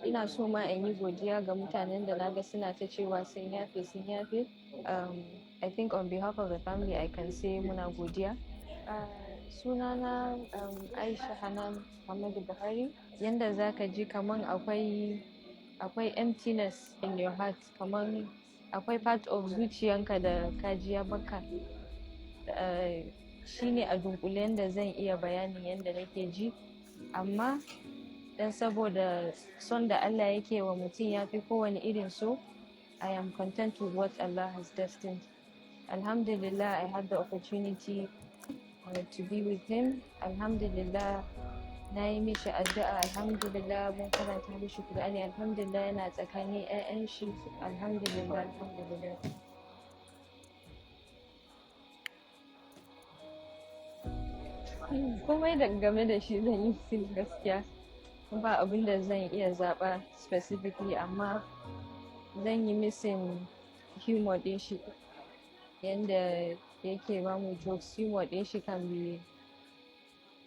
ina so ma in yi godiya ga mutanen da naga suna ta cewa sun yafe sun yafe. I think on behalf of the family I can say muna godiya. Sunana Aisha Hanan Muhammadu Buhari. Yanda zaka ji kaman akwai emptiness in your heart, kaman akwai part of zuciyanka da kaji ya baka. Shine a dunkule yanda zan iya bayanin yanda nake ji, amma dan saboda son da Allah yake wa mutum ya fi kowane irin so, I am content with what Allah has destined. Alhamdulillah, I had the opportunity to be with him. Alhamdulillah, na yi mishi addu'a. Alhamdulillah, mun karanta mishi Qur'ani. Alhamdulillah, yana tsakanin 'ya'yan shi. Alhamdulillah, alhamdulillah. Komai da game da shi zan yi feel gaskiya. Ba abin da zan iya zaɓa specifically, amma zan yi missing humor ɗin shi. Yanda yake ba mu jokes, humor ɗin shi can be,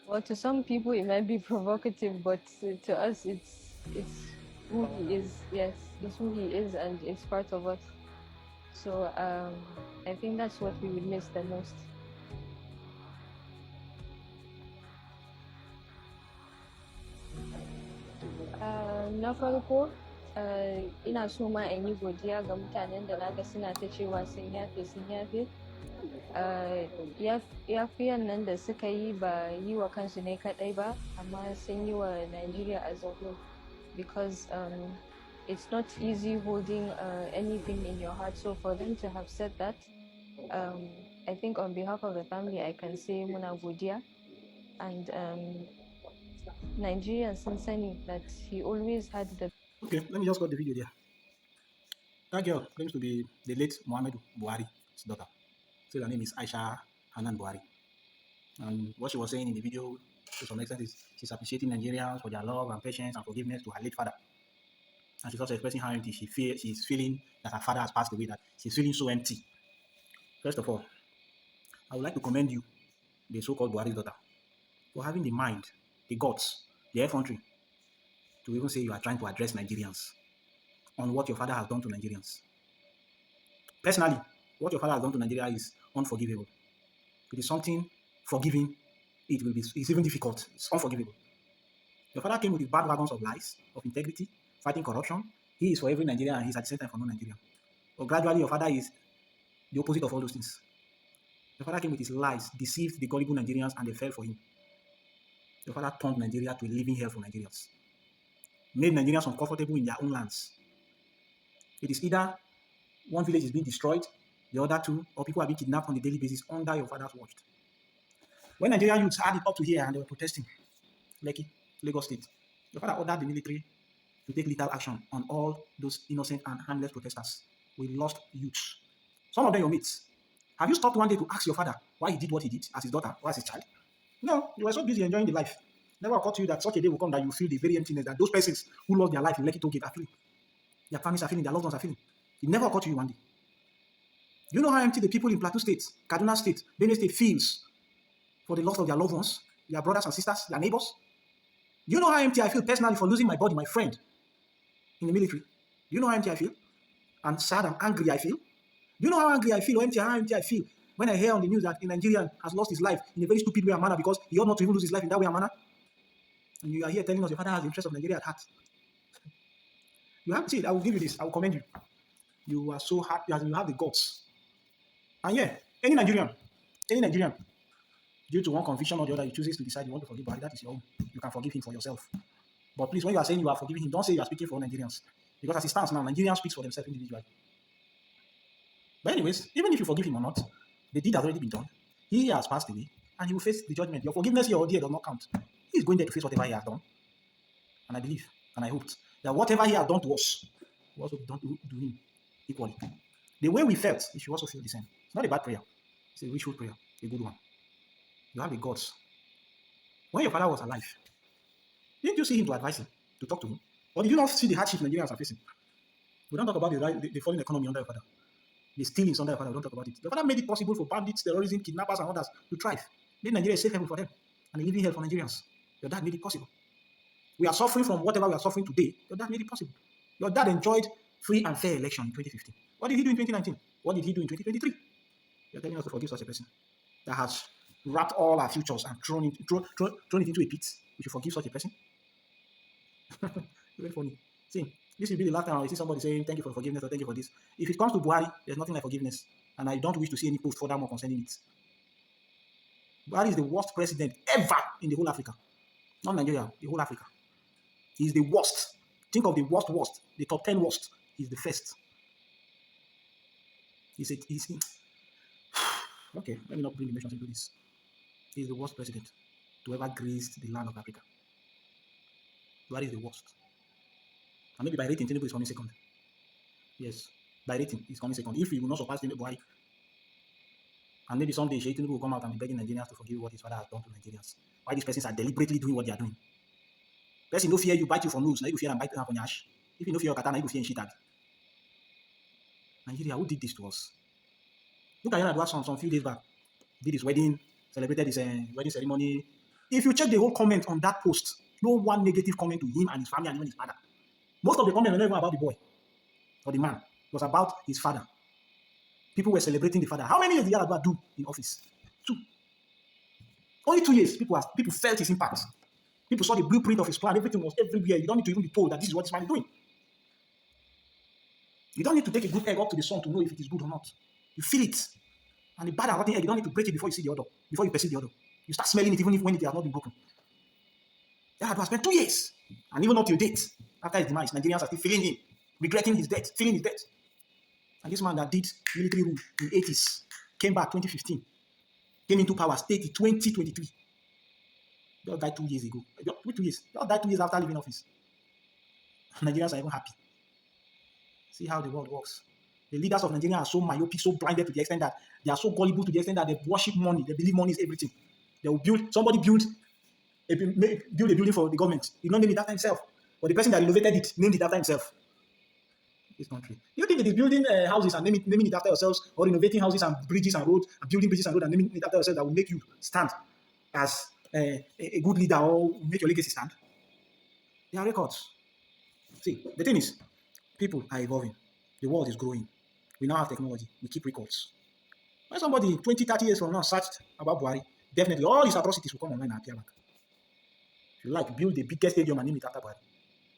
well, to some people it might be provocative, but to us it's who he is. Yes, it's who he is, and it's part of us. So I think that's what we would miss the most. Na farko, ina so ma in yi godiya ga mutanen da naga suna ta cewa sun yafe sun yafe. Yafiyan nan da suka yi ba yi wa kansu ne kaɗai ba, amma sun yi wa Nigeria as a whole, because it's not easy holding anything in your heart. So for them to have said that, I think on behalf of the family I can say muna godiya. And Nigerians sun sani that he always had the... Okay, let me just cut the video there. That girl claims to be the late Muhammadu Buhari's daughter. So her name is Aisha Hanan Buhari. And what she was saying in the video, to some extent, is she's appreciating Nigerians for their love and patience and forgiveness to her late father. And she's also expressing how empty she's feeling that her father has passed away, that she's feeling so empty. First of all, I would like to commend you, the so-called Buhari's daughter, for having the mind, the guts, the effrontery to even say you are trying to address Nigerians on what your father has done to Nigerians. Personally, what your father has done to Nigeria is unforgivable. It is something forgiving. It's even difficult. It's unforgivable. Your father came with his bad wagons of lies, of integrity, fighting corruption. He is for every Nigerian and he's at the same time for non-Nigerian. But gradually, your father is the opposite of all those things. Your father came with his lies, deceived the gullible Nigerians, and they fell for him. Your father turned Nigeria to a living hell for Nigerians. Made Nigerians uncomfortable in their own lands. It is either one village is being destroyed, the other two, or people are being kidnapped on a daily basis under your father's watch. When Nigerian youths had it up to here and they were protesting, Lekki, Lagos State, your father ordered the military to take lethal action on all those innocent and harmless protesters. We lost youths. Some of them your mates. Have you stopped one day to ask your father why he did what he did as his daughter or as his child? No, you were so busy enjoying the life. Never occurred to you that such a day will come that you feel the very emptiness that those persons who lost their life in Lekki Tollgate are feeling. Their families are feeling, their loved ones are feeling. It never occurred to you one day. Do you know how empty the people in Plateau State, Kaduna State, Benue State feels for the loss of their loved ones, their brothers and sisters, their neighbors? Do you know how empty I feel personally for losing my body, my friend, in the military? Do you know how empty I feel? And sad and angry I feel? Do you know how angry I feel or how empty I feel when I hear on the news that a Nigerian has lost his life in a very stupid way and manner because he ought not to even lose his life in that way and manner? And you are here telling us your father has the interest of Nigeria at heart. You have to see, I will give you this, I will commend you. You are so happy as you have the guts. And yeah, any Nigerian, due to one conviction or the other, you chooses to decide you want to forgive Buhari, that is your own. You can forgive him for yourself. But please, when you are saying you are forgiving him, don't say you are speaking for Nigerians. Because as it stands now, Nigerians speak for themselves individually. But anyways, even if you forgive him or not, the deed has already been done. He has passed away, and he will face the judgment. Your forgiveness here or there does not count. He is going there to face whatever he has done. And I believe, and I hoped, that whatever he has done to us, will also be done to him equally. The way we felt, he should also feel the same. It's not a bad prayer. It's a wishful prayer, a good one. You have the gods. When your father was alive, didn't you see him to advise him, to talk to him? Or did you not see the hardship Nigerians are facing? We don't talk about the falling economy under your father. The stealing under your father, we don't talk about it. Your father made it possible for bandits, terrorism, kidnappers, and others to thrive. Made Nigeria a safe haven for them and a living hell for Nigerians. Your dad made it possible. we are suffering from whatever we are suffering today, your dad made it possible. Your dad enjoyed free and fair election in 2015. What did he do in 2019? What did he do in 2023? You're telling us to forgive such a person that has wrapped all our futures and thrown it into a pit. We should forgive such a person? Very funny. See, this will be the last time I see somebody saying thank you for forgiveness or thank you for this. If it comes to Buhari, there's nothing like forgiveness. And I don't wish to see any post furthermore concerning it. Buhari is the worst president ever in the whole Africa. Not Nigeria, the whole Africa. He's the worst. Think of the worst, the top 10 worst. He's the first. Okay, let me not bring emotions into this. He's the worst president to ever grace the land of Africa. Buhari is the worst. And maybe by rating, Tinubu is coming second. Yes, by rating, he's coming second. If he will not surpass Buhari, and maybe someday Tinubu will come out and be begging Nigerians to forgive what his father has done to Nigerians. Why these persons are deliberately doing what they are doing. Person no fear you, bite you for nose. Now you fear and bite you for nyash. If you no fear your katana, you fear and shit. Nigeria, who did this to us? Look at Yar'Adua some few days back. Did his wedding, celebrated his wedding ceremony. If you check the whole comment on that post, no one negative comment to him and his family and even his father. Most of the comments were not even about the boy or the man. It was about his father. People were celebrating the father. How many years did Yar'Adua do in office? 2. Only 2 years. People felt his impact. People saw the blueprint of his plan. Everything was everywhere. You don't need to even be told that this is what this man is doing. You don't need to take a good egg up to the sun to know if it is good or not. You feel it. And the bad and rotten egg, you don't need to break it before you see the other, before you perceive the other. You start smelling it even when it has not been broken. Yar'Adua spent 2 years. And even up to date, after his demise, Nigerians are still feeling him, regretting his death, feeling his death. And this man that did military rule in the 80s, came back 2015, came into power, stayed in 2023. Just died 2 years ago. 2 years. Just died 2 years after leaving office. Nigerians are even happy. See how the world works. The leaders of Nigeria are so myopic, so blinded to the extent that they are so gullible to the extent that they worship money. They believe money is everything. They will somebody build a building for the government. He not name it after himself. But the person that innovated it named it after himself. This country. You think it is building houses and naming it after yourselves, or innovating houses and bridges and roads, and building bridges and roads and naming it after yourselves that will make you stand as a good leader or make your legacy stand? They are records. See, the thing is, people are evolving. The world is growing. We now have technology. We keep records. When somebody 20, 30 years from now searched about Buhari, definitely all his atrocities will come online and appear back. If you like, build the biggest stadium and name it after Buhari.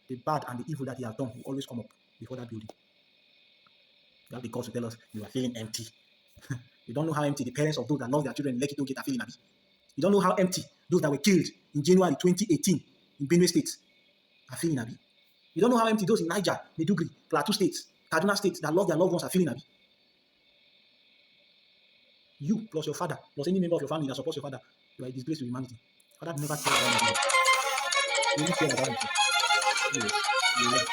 The bad and the evil that he has done will always come up before that building. That's because to tell us you are feeling empty. You don't know how empty the parents of those that lost their children in Lekki don't get are feeling happy. You don't know how empty those that were killed in January 2018 in Benue State are feeling happy. You don't know how empty those in Niger, Maiduguri, Plateau States, Kaduna States that lost their loved ones are feeling happy. You plus your father, plus any member of your family that supports your father, you are a disgrace to humanity. Father never cared about anything. You only care about himself. Yes.